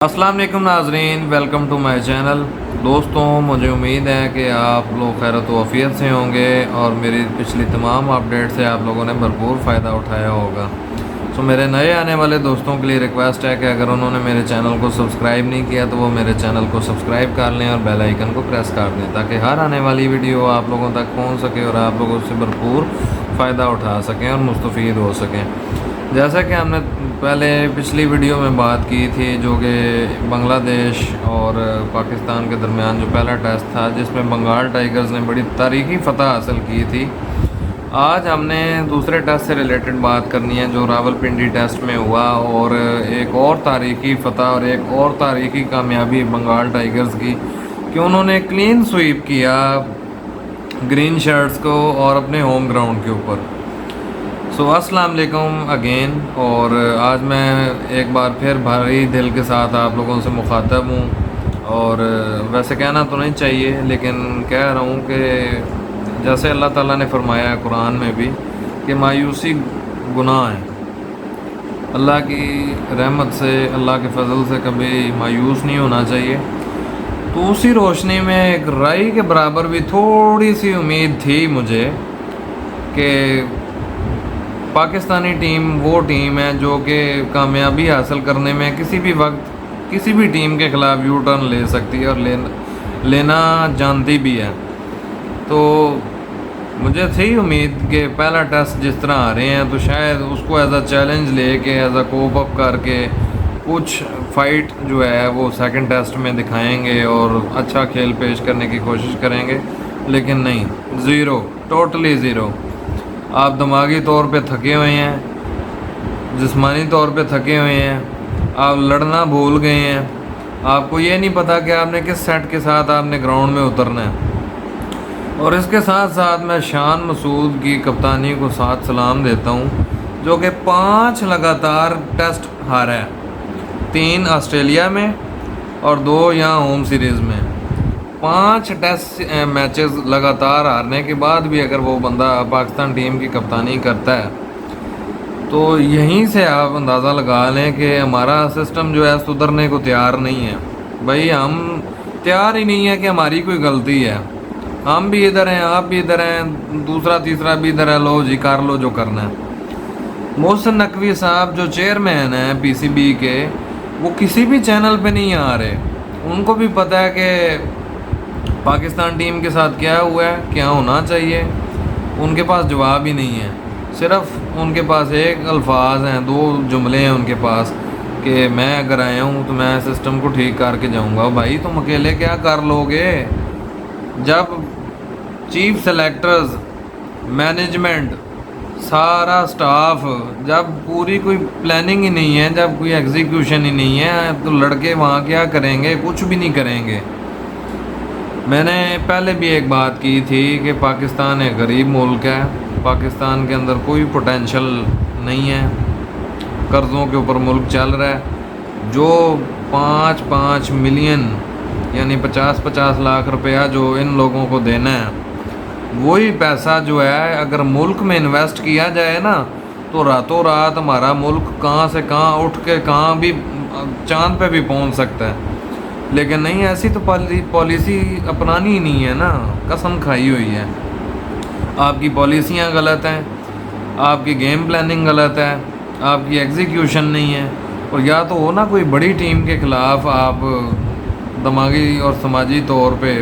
अस्सलाम वालेकुम नाजरीन, वेलकम टू माय चैनल। दोस्तों, मुझे उम्मीद है कि आप लोग खैरत वफ़ियत से होंगे और मेरी पिछली तमाम अपडेट से आप लोगों ने भरपूर फ़ायदा उठाया होगा। तो मेरे नए आने वाले दोस्तों के लिए रिक्वेस्ट है कि अगर उन्होंने मेरे चैनल को सब्सक्राइब नहीं किया तो वो मेरे चैनल को सब्सक्राइब कर लें और बेल आइकन को प्रेस कर दें ताकि हर आने वाली वीडियो आप लोगों तक पहुँच सके और आप लोग उससे भरपूर फ़ायदा उठा सकें और मुस्तफ़ीद हो सकें। जैसा कि हमने पहले पिछली वीडियो में बात की थी, जो कि बांग्लादेश और पाकिस्तान के दरमियान जो पहला टेस्ट था जिसमें बंगाल टाइगर्स ने बड़ी तारीखी फ़तह हासिल की थी। आज हमने दूसरे टेस्ट से रिलेटेड बात करनी है जो रावलपिंडी टेस्ट में हुआ, और एक और तारीखी फ़तह और एक और तारीखी कामयाबी बंगाल टाइगर्स की कि उन्होंने क्लीन स्वीप किया ग्रीन शर्ट्स को और अपने होम ग्राउंड के ऊपर। सो अस्सलाम वालेकुम अगेन, और आज मैं एक बार फिर भारी दिल के साथ आप लोगों से मुखातब हूँ। और वैसे कहना तो नहीं चाहिए लेकिन कह रहा हूँ कि जैसे अल्लाह ताला ने फरमाया है कुरान में भी कि मायूसी गुनाह है। अल्लाह की रहमत से, अल्लाह के फजल से कभी मायूस नहीं होना चाहिए। तो उसी रोशनी में एक राई के बराबर भी थोड़ी सी उम्मीद थी मुझे कि पाकिस्तानी टीम वो टीम है जो कि कामयाबी हासिल करने में किसी भी वक्त किसी भी टीम के ख़िलाफ़ यू टर्न ले सकती है और लेना जानती भी है। तो मुझे थी उम्मीद कि पहला टेस्ट जिस तरह आ रहे हैं तो शायद उसको एज अ चैलेंज ले के एज अ कोप अप करके कुछ फ़ाइट जो है वो सेकंड टेस्ट में दिखाएंगे और अच्छा खेल पेश करने की कोशिश करेंगे, लेकिन नहीं, ज़ीरो, टोटली ज़ीरो। आप दिमागी तौर पे थके हुए हैं, जिस्मानी तौर पे थके हुए हैं, आप लड़ना भूल गए हैं। आपको ये नहीं पता कि आपने किस सेट के साथ आपने ग्राउंड में उतरना है। और इसके साथ साथ मैं शान मसूद की कप्तानी को साथ सलाम देता हूँ जो कि 5 लगातार टेस्ट हारा है, 3 ऑस्ट्रेलिया में और 2 यहाँ होम सीरीज़ में। 5 टेस्ट मैचेस लगातार हारने के बाद भी अगर वो बंदा पाकिस्तान टीम की कप्तानी करता है तो यहीं से आप अंदाज़ा लगा लें कि हमारा सिस्टम जो है सुधरने को तैयार नहीं है। भाई हम तैयार ही नहीं है कि हमारी कोई गलती है। हम भी इधर हैं, आप भी इधर हैं, दूसरा तीसरा भी इधर है, लो जी कर लो जो करना है। मोहसिन नकवी साहब जो चेयरमैन हैं पीसीबी के, वो किसी भी चैनल पे नहीं आ रहे। उनको भी पता है कि पाकिस्तान टीम के साथ क्या हुआ है, क्या होना चाहिए। उनके पास जवाब ही नहीं है। सिर्फ उनके पास एक अल्फाज हैं, 2 जुमले हैं उनके पास कि मैं अगर आया हूँ तो मैं सिस्टम को ठीक करके जाऊँगा। भाई तुम अकेले क्या कर लोगे जब चीफ सेलेक्टर्स, मैनेजमेंट, सारा स्टाफ, जब पूरी कोई प्लानिंग ही नहीं है, जब कोई एग्जीक्यूशन ही नहीं है, तो लड़के वहाँ क्या करेंगे? कुछ भी नहीं करेंगे। मैंने पहले भी एक बात की थी कि पाकिस्तान एक गरीब मुल्क है, पाकिस्तान के अंदर कोई पोटेंशियल नहीं है, कर्ज़ों के ऊपर मुल्क चल रहा है। जो 5-5 मिलियन यानी 50-50 लाख रुपया जो इन लोगों को देना है, वही पैसा जो है अगर मुल्क में इन्वेस्ट किया जाए ना तो रातों रात हमारा मुल्क कहाँ से कहाँ उठ के कहाँ भी चांद पे भी पहुंच सकता है। लेकिन नहीं, ऐसी तो पॉलिसी अपनानी ही नहीं है ना, कसम खाई हुई है। आपकी पॉलिसियाँ गलत हैं, आपकी गेम प्लानिंग गलत है, आपकी एग्जीक्यूशन नहीं है। और या तो हो ना कोई बड़ी टीम के ख़िलाफ़ आप दिमागी और समाजी तौर पे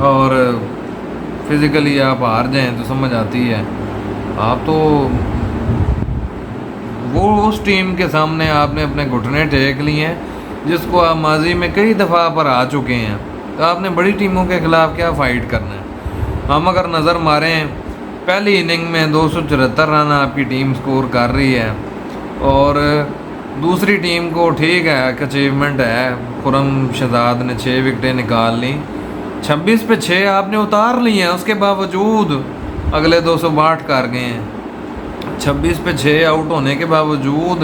और फिज़िकली आप हार जाएं तो समझ आती है। आप तो वो उस टीम के सामने आपने अपने घुटने टेक लिए हैं जिसको आप माजी में कई दफ़ा पर आ चुके हैं, तो आपने बड़ी टीमों के ख़िलाफ़ क्या फ़ाइट करना है। हम अगर नज़र मारें, पहली इनिंग में 274 रन आपकी टीम स्कोर कर रही है और दूसरी टीम को ठीक है एक अचीवमेंट है, खुरम शहजाद ने 6 विकेटें निकाल ली, 26 पे 6 आपने उतार ली हैं, उसके बावजूद अगले 262 कर गए हैं। 26 पे 6 आउट होने के बावजूद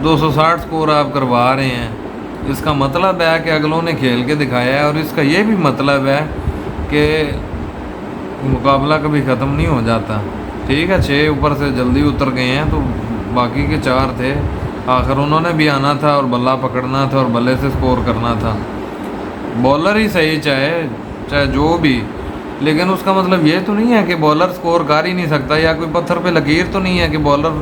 260 स्कोर आप करवा रहे हैं। इसका मतलब है कि अगलों ने खेल के दिखाया है, और इसका ये भी मतलब है कि मुकाबला कभी ख़त्म नहीं हो जाता। ठीक है, 6 ऊपर से जल्दी उतर गए हैं तो बाकी के 4 थे, आखिर उन्होंने भी आना था और बल्ला पकड़ना था और बल्ले से स्कोर करना था। बॉलर ही सही चाहे चाहे जो भी, लेकिन उसका मतलब ये तो नहीं है कि बॉलर स्कोर कर ही नहीं सकता, या कोई पत्थर पे लकीर तो नहीं है कि बॉलर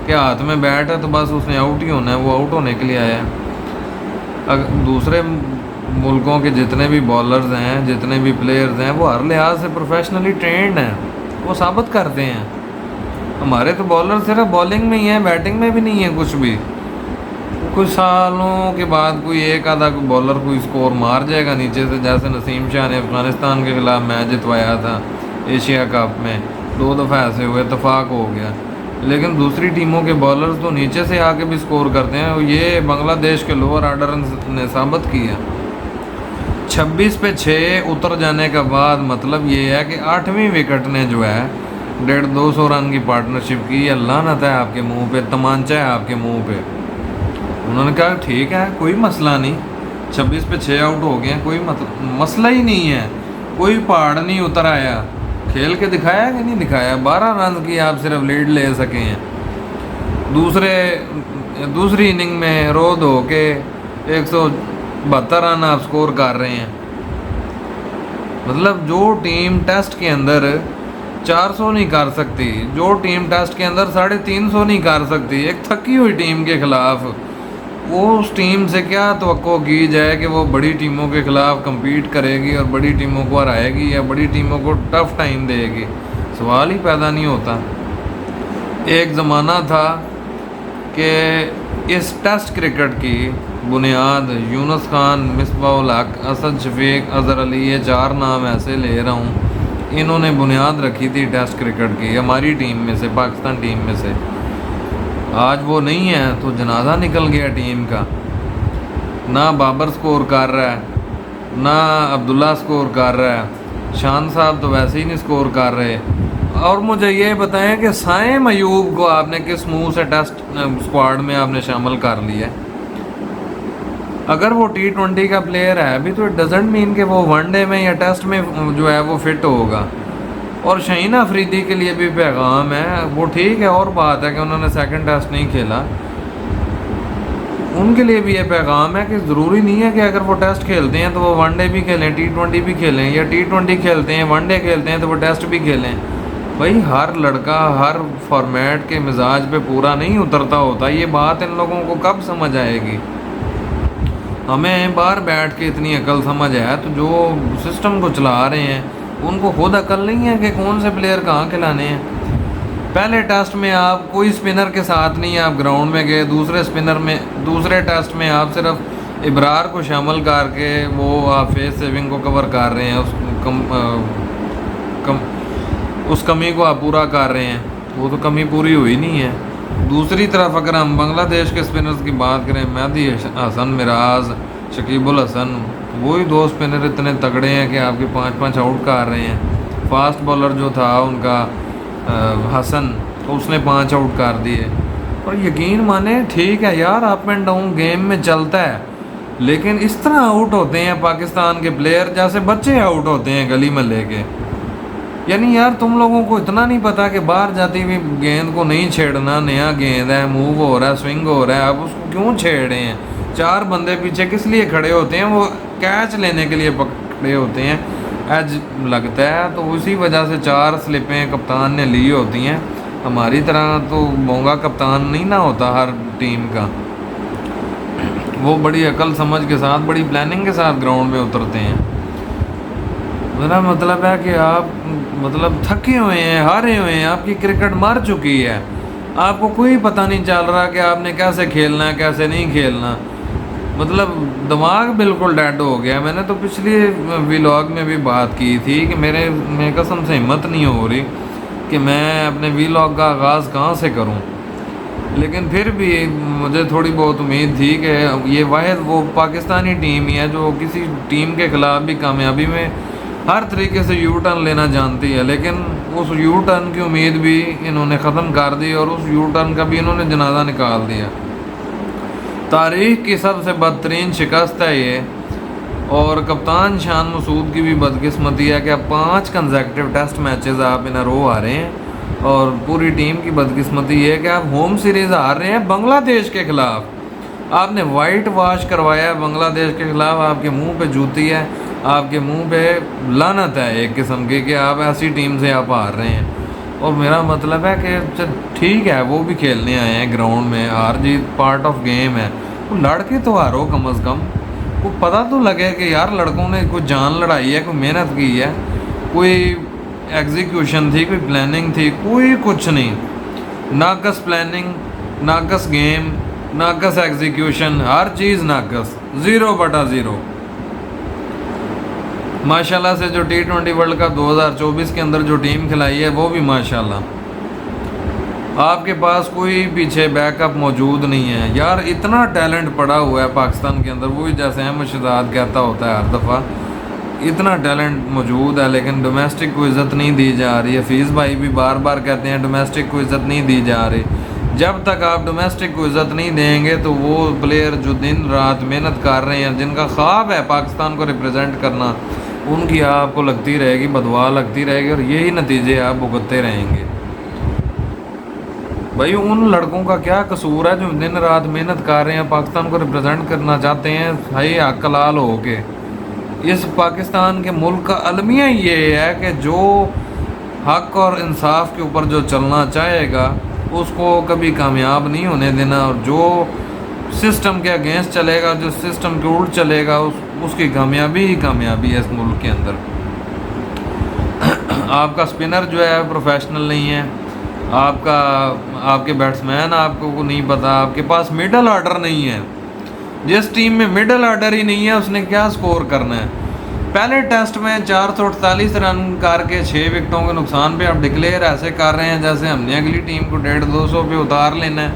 के हाथ में बैट है तो बस उसने आउट ही होना है, वो आउट होने के लिए आया है। दूसरे मुल्कों के जितने भी बॉलर्स हैं, जितने भी प्लेयर्स हैं, वो हर लिहाज से प्रोफेशनली ट्रेंड हैं, वो साबित करते हैं। हमारे तो बॉलर सिर्फ बॉलिंग में ही है, बैटिंग में भी नहीं है कुछ भी। कुछ सालों के बाद कोई एक आधा बॉलर कोई स्कोर मार जाएगा नीचे से, जैसे नसीम शाह ने अफ़गानिस्तान के ख़िलाफ़ मैच जितवाया था एशिया कप में, 2 दफ़ा ऐसे हुए, इतफाक़ हो गया। लेकिन दूसरी टीमों के बॉलर्स तो नीचे से आके भी स्कोर करते हैं, और ये बांग्लादेश के लोअर ऑर्डर ने साबित किया। 26 पे 6 उतर जाने का बाद मतलब ये है कि 8वीं विकेट ने जो है 150-200 रन की पार्टनरशिप की। अल्लाह न है आपके मुंह पे, तमांचा है आपके मुंह पे। उन्होंने कहा ठीक है, कोई मसला नहीं, 26 पे 6 आउट हो गए, कोई मसला ही नहीं है, कोई पहाड़ नहीं उतर आया। खेल के दिखाया कि नहीं दिखाया? 12 रन की आप सिर्फ लीड ले सके हैं। दूसरी इनिंग में रो धो के 172 रन आप स्कोर कर रहे हैं। मतलब जो टीम टेस्ट के अंदर 400 नहीं कर सकती, जो टीम टेस्ट के अंदर 350 नहीं कर सकती, एक थकी हुई टीम के खिलाफ, वो उस टीम से क्या तवक्को की जाए कि वो बड़ी टीमों के ख़िलाफ़ कम्पीट करेगी और बड़ी टीमों को हराएगी या बड़ी टीमों को टफ़ टाइम देगी? सवाल ही पैदा नहीं होता। एक ज़माना था कि इस टेस्ट क्रिकेट की बुनियाद यूनुस खान, मिसबाह-उल हक, असद शफीक, अज़हर अली, ये 4 नाम ऐसे ले रहा हूँ, इन्होंने बुनियाद रखी थी टेस्ट क्रिकेट की हमारी टीम में से, पाकिस्तान टीम में से। आज वो नहीं है तो जनाजा निकल गया टीम का। ना बाबर स्कोर कर रहा है, ना अब्दुल्ला स्कोर कर रहा है, शान साहब तो वैसे ही नहीं स्कोर कर रहे। और मुझे ये बताएं कि साइम अयूब को आपने किस मुंह से टेस्ट स्क्वाड में आपने शामिल कर लिया? अगर वो T20 का प्लेयर है अभी तो इट डजेंट मीन कि वो वनडे में या टेस्ट में जो है वो फिट होगा। और शहीन अफरीदी के लिए भी पैगाम है, वो ठीक है, और बात है कि उन्होंने सेकंड टेस्ट नहीं खेला, उनके लिए भी ये पैगाम है कि ज़रूरी नहीं है कि अगर वो टेस्ट खेलते हैं तो वो वनडे भी खेलें, T20 भी खेलें, या T20 खेलते हैं वनडे खेलते हैं तो वो टेस्ट भी खेलें। भाई हर लड़का हर फॉर्मेट के मिजाज पे पूरा नहीं उतरता होता। ये बात इन लोगों को कब समझ आएगी? हमें बाहर बैठ के इतनी अकल समझ है, तो जो सिस्टम को चला रहे हैं उनको खुद अकल नहीं है कि कौन से प्लेयर कहाँ खिलाने हैं। पहले टेस्ट में आप कोई स्पिनर के साथ नहीं आप ग्राउंड में गए, दूसरे टेस्ट में आप सिर्फ इब्रार को शामिल करके वो आप फेस सेविंग को कवर कर रहे हैं, उस कमी को आप पूरा कर रहे हैं, वो तो कमी पूरी हुई नहीं है। दूसरी तरफ अगर हम बांग्लादेश के स्पिनर्स की बात करें, मेहदी हसन, मिराज, शकीबुल हसन, वही 2 स्पिनर इतने तगड़े हैं कि आपके 5-5 आउट कर रहे हैं। फास्ट बॉलर जो था उनका हसन, तो उसने 5 आउट कर दिए। और यकीन माने ठीक है यार, अप एंड डाउन गेम में चलता है, लेकिन इस तरह आउट होते हैं पाकिस्तान के प्लेयर जैसे बच्चे आउट होते हैं गली में लेके। यानी यार तुम लोगों को इतना नहीं पता कि बाहर जाती हुई गेंद को नहीं छेड़ना, नया गेंद है, मूव हो रहा है, स्विंग हो रहा है, आप उसको क्यों छेड़े हैं? 4 बंदे पीछे किस लिए खड़े होते हैं? वो कैच लेने के लिए पकड़े होते हैं, एज लगता है, तो उसी वजह से 4 स्लिपें कप्तान ने ली होती हैं। हमारी तरह तो मोंगा कप्तान नहीं ना होता हर टीम का, वो बड़ी अकल समझ के साथ, बड़ी प्लानिंग के साथ ग्राउंड में उतरते हैं। मेरा मतलब है कि आप मतलब थके हुए हैं, हारे हुए हैं, आपकी क्रिकेट मर चुकी है, आपको कोई पता नहीं चल रहा कि आपने कैसे खेलना है, कैसे नहीं खेलना। मतलब दिमाग बिल्कुल डेड हो गया। मैंने तो पिछले व्लॉग में भी बात की थी कि मेरे कसम से हिम्मत नहीं हो रही कि मैं अपने व्लॉग का आगाज़ कहाँ से करूँ, लेकिन फिर भी मुझे थोड़ी बहुत उम्मीद थी कि ये वाहिद वो पाकिस्तानी टीम ही है जो किसी टीम के ख़िलाफ़ भी कामयाबी में हर तरीके से यू टर्न लेना जानती है। लेकिन उस यू टर्न की उम्मीद भी इन्होंने ख़त्म कर दी और उस यू टर्न का भी इन्होंने जनाजा निकाल दिया। तारीख़ की सबसे बदतरीन शिकस्त है ये। और कप्तान शान मसूद की भी बदकिस्मती है कि अब 5 कंसेक्टिव टेस्ट मैचेस आप इन रो आ रहे हैं और पूरी टीम की बदकिस्मती ये है कि आप होम सीरीज़ हार रहे हैं बांग्लादेश के ख़िलाफ़। आपने वाइट वॉश करवाया है बांग्लादेश के ख़िलाफ़, आपके मुंह पे जूती है, आपके मुंह पे लानत है एक किस्म की कि आप ऐसी टीम से आप हार रहे हैं। और मेरा मतलब है कि चल ठीक है, वो भी खेलने आए हैं ग्राउंड में, हार जीत पार्ट ऑफ गेम है, तो लड़के तो हारो कम अज़ कम। को पता तो लगे कि यार लड़कों ने कोई जान लड़ाई है, कोई मेहनत की है, कोई एग्जीक्यूशन थी, कोई प्लानिंग थी, कोई कुछ नहीं। नाकस प्लानिंग, नाकस गेम, नाकस एग्जीक्यूशन, हर चीज़ नाकस, 0/0। माशाल्लाह से जो T20 वर्ल्ड कप 2024 के अंदर जो टीम खिलाई है वो भी माशाल्लाह, आपके पास कोई पीछे बैकअप मौजूद नहीं है यार। इतना टैलेंट पड़ा हुआ है पाकिस्तान के अंदर, वही जैसे अहमद शहजाद कहता होता है हर दफ़ा, इतना टैलेंट मौजूद है लेकिन डोमेस्टिक को इज़्ज़त नहीं दी जा रही है। हफीज़ भाई भी बार बार कहते हैं डोमेस्टिक को इज़्ज़त नहीं दी जा रही। जब तक आप डोमेस्टिक को इज़्ज़त नहीं देंगे तो वो प्लेयर जो दिन रात मेहनत कर रहे हैं, जिनका ख्वाब है पाकिस्तान को रिप्रेजेंट करना, उनकी आपको लगती रहेगी, बदवा लगती रहेगी और यही नतीजे आप भुगतते रहेंगे। भाई उन लड़कों का क्या कसूर है जो दिन रात मेहनत कर रहे हैं, पाकिस्तान को रिप्रेजेंट करना चाहते हैं भाई हक लाल हो के। इस पाकिस्तान के मुल्क का अलमिया ये है कि जो हक और इंसाफ के ऊपर जो चलना चाहेगा उसको कभी कामयाब नहीं होने देना, और जो सिस्टम के अगेंस्ट चलेगा, जो सिस्टम के उल्ट चलेगा, उसकी कामयाबी ही कामयाबी है इस मुल्क के अंदर। आपका स्पिनर जो है प्रोफेशनल नहीं है, आपके बैट्समैन आपको को नहीं पता, आपके पास मिडल ऑर्डर नहीं है। जिस टीम में मिडल ऑर्डर ही नहीं है उसने क्या स्कोर करना है। पहले टेस्ट में 448 रन करके 6 विकेटों के नुकसान पे आप डिक्लेयर ऐसे कर रहे हैं जैसे हमने अगली टीम को 150-200 पे उतार लेना है।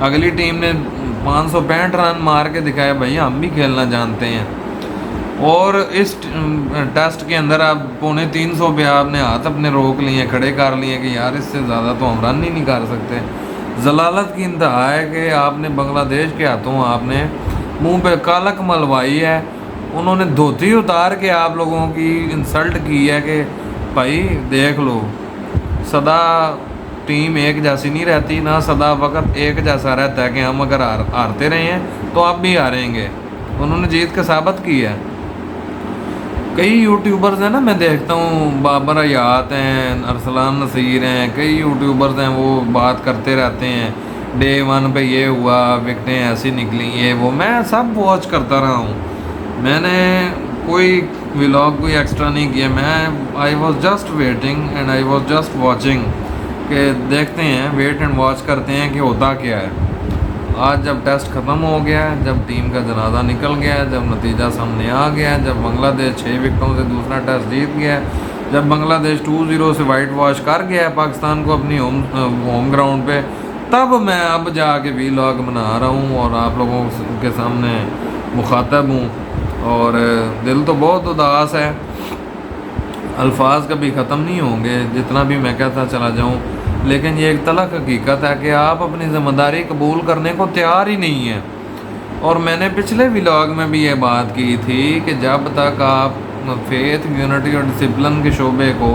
अगली टीम ने 565 रन मार के दिखाया, भाई हम भी खेलना जानते हैं। और इस टेस्ट के अंदर आप 250 पे आपने हाथ अपने रोक लिए, खड़े कर लिए कि यार इससे ज़्यादा तो हम रन ही नहीं कर सकते। जलालत की इंतहा है कि आपने बांग्लादेश के हाथों आपने मुंह पे कालक मलवाई है। उन्होंने धोती उतार के आप लोगों की इंसल्ट की है कि भाई देख लो, सदा टीम एक जैसी नहीं रहती, ना सदा वक्त एक जैसा रहता है कि हम अगर हारते रहे हैं तो आप भी हारेंगे। उन्होंने जीत के साबित की है। कई यूट्यूबर्स हैं ना, मैं देखता हूँ, बाबर हयात हैं, अरसलान नसीर हैं, कई यूट्यूबर्स हैं, वो बात करते रहते हैं डे 1 पे ये हुआ, विकटें ऐसी निकली, ये वो। मैं सब वॉच करता रहा हूँ, मैंने कोई व्लॉग कोई एक्स्ट्रा नहीं किया। मैं I was just waiting and I was just watching कि देखते हैं, वेट एंड वॉच करते हैं कि होता क्या है। आज जब टेस्ट ख़त्म हो गया, जब टीम का जनाजा निकल गया, जब नतीजा सामने आ गया, जब बांग्लादेश 6 विकेटों से दूसरा टेस्ट जीत गया, जब बांग्लादेश 2-0 से वाइट वॉश कर गया है पाकिस्तान को अपनी होम ग्राउंड पे, तब मैं अब जाके व्लॉग बना रहा हूँ और आप लोगों के सामने मुखातब हूँ। और दिल तो बहुत उदास है, अल्फाज कभी ख़त्म नहीं होंगे जितना भी मैं कहता चला जाऊँ, लेकिन ये एक तलख हकीकत है कि आप अपनी ज़िम्मेदारी कबूल करने को तैयार ही नहीं है। और मैंने पिछले व्लॉग में भी ये बात की थी कि जब तक आप फेथ, यूनिटी और डिसिप्लिन के शोबे को,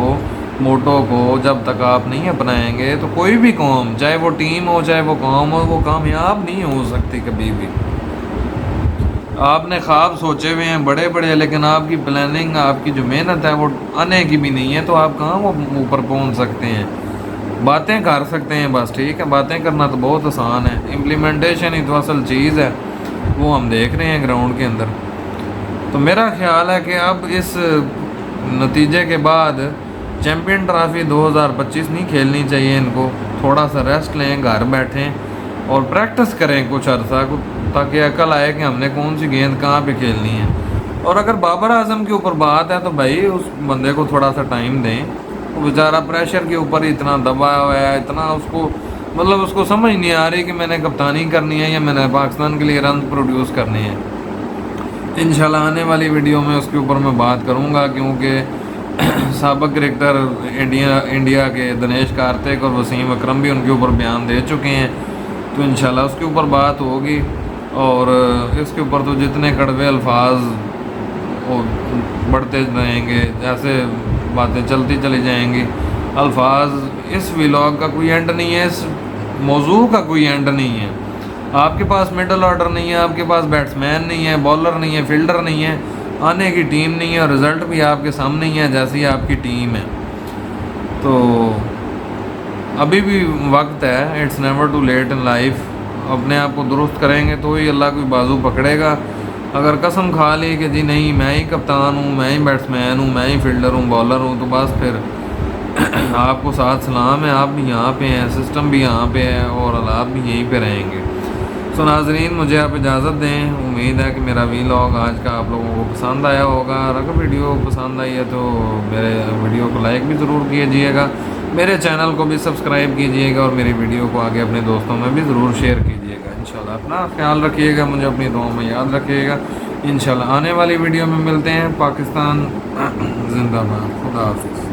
मोटो को जब तक आप नहीं अपनाएंगे तो कोई भी कौम, चाहे वो टीम हो चाहे वो कौम हो, वो कामयाब नहीं हो सकती कभी भी। आपने ख्वाब सोचे हुए हैं बड़े बड़े, लेकिन आपकी प्लानिंग, आपकी जो मेहनत है वो आने की भी नहीं है, तो आप कहाँ वो ऊपर पहुँच सकते हैं। बातें कर सकते हैं बस, ठीक है, बातें करना तो बहुत आसान है, इम्प्लीमेंटेशन ही तो असल चीज़ है, वो हम देख रहे हैं ग्राउंड के अंदर। तो मेरा ख्याल है कि अब इस नतीजे के बाद चैम्पियन ट्रॉफी 2025 नहीं खेलनी चाहिए इनको, थोड़ा सा रेस्ट लें, घर बैठें और प्रैक्टिस करें कुछ अर्सा को, ताकि अकल आए कि हमने कौन सी गेंद कहाँ पे खेलनी है। और अगर बाबर आजम के ऊपर बात है तो भाई उस बंदे को थोड़ा सा टाइम दें, वो बेचारा प्रेशर के ऊपर इतना दबा हुआ है, इतना उसको मतलब उसको समझ नहीं आ रही कि मैंने कप्तानी करनी है या मैंने पाकिस्तान के लिए रन प्रोड्यूस करने हैं। इंशाल्लाह आने वाली वीडियो में उसके ऊपर मैं बात करूँगा, क्योंकि साबिक क्रिकेटर इंडिया के दिनेश कार्तिक और वसीम अकरम भी उनके ऊपर बयान दे चुके हैं, तो इंशाल्लाह उसके ऊपर बात होगी। और इसके ऊपर तो जितने कड़वे अल्फाज वो बढ़ते रहेंगे, ऐसे बातें चलती चली जाएंगी। अल्फाज, इस व्लॉग का कोई एंड नहीं है, इस मौजू का कोई एंड नहीं है। आपके पास मिडल ऑर्डर नहीं है, आपके पास बैट्समैन नहीं है, बॉलर नहीं है, फील्डर नहीं है, आने की टीम नहीं है और रिज़ल्ट भी आपके सामने ही है जैसी आपकी टीम है। तो अभी भी वक्त है, it's never too late in life. अपने आप को दुरुस्त करेंगे तो ही अल्लाह कोई बाजू पकड़ेगा। अगर कसम खा ली कि जी नहीं मैं ही कप्तान हूँ, मैं ही बैट्समैन हूँ, मैं ही फील्डर हूँ, बॉलर हूँ, तो बस फिर आपको साथ सलाम है, आप भी यहाँ पे हैं, सिस्टम भी यहाँ पे है और हालात भी यहीं पे रहेंगे। तो नाजरीन मुझे आप इजाज़त दें। उम्मीद है कि मेरा वीलॉग आज का आप लोगों को पसंद आया होगा। अगर वीडियो पसंद आई है तो मेरे वीडियो को लाइक भी ज़रूर कीजिएगा, मेरे चैनल को भी सब्सक्राइब कीजिएगा और मेरी वीडियो को आगे अपने दोस्तों में भी ज़रूर शेयर कीजिएगा। इंशाल्लाह अपना ख्याल रखिएगा, मुझे अपनी दुआओं में याद रखिएगा। इंशाल्लाह आने वाली वीडियो में मिलते हैं। पाकिस्तान जिंदाबाद। खुदा हाफिज़।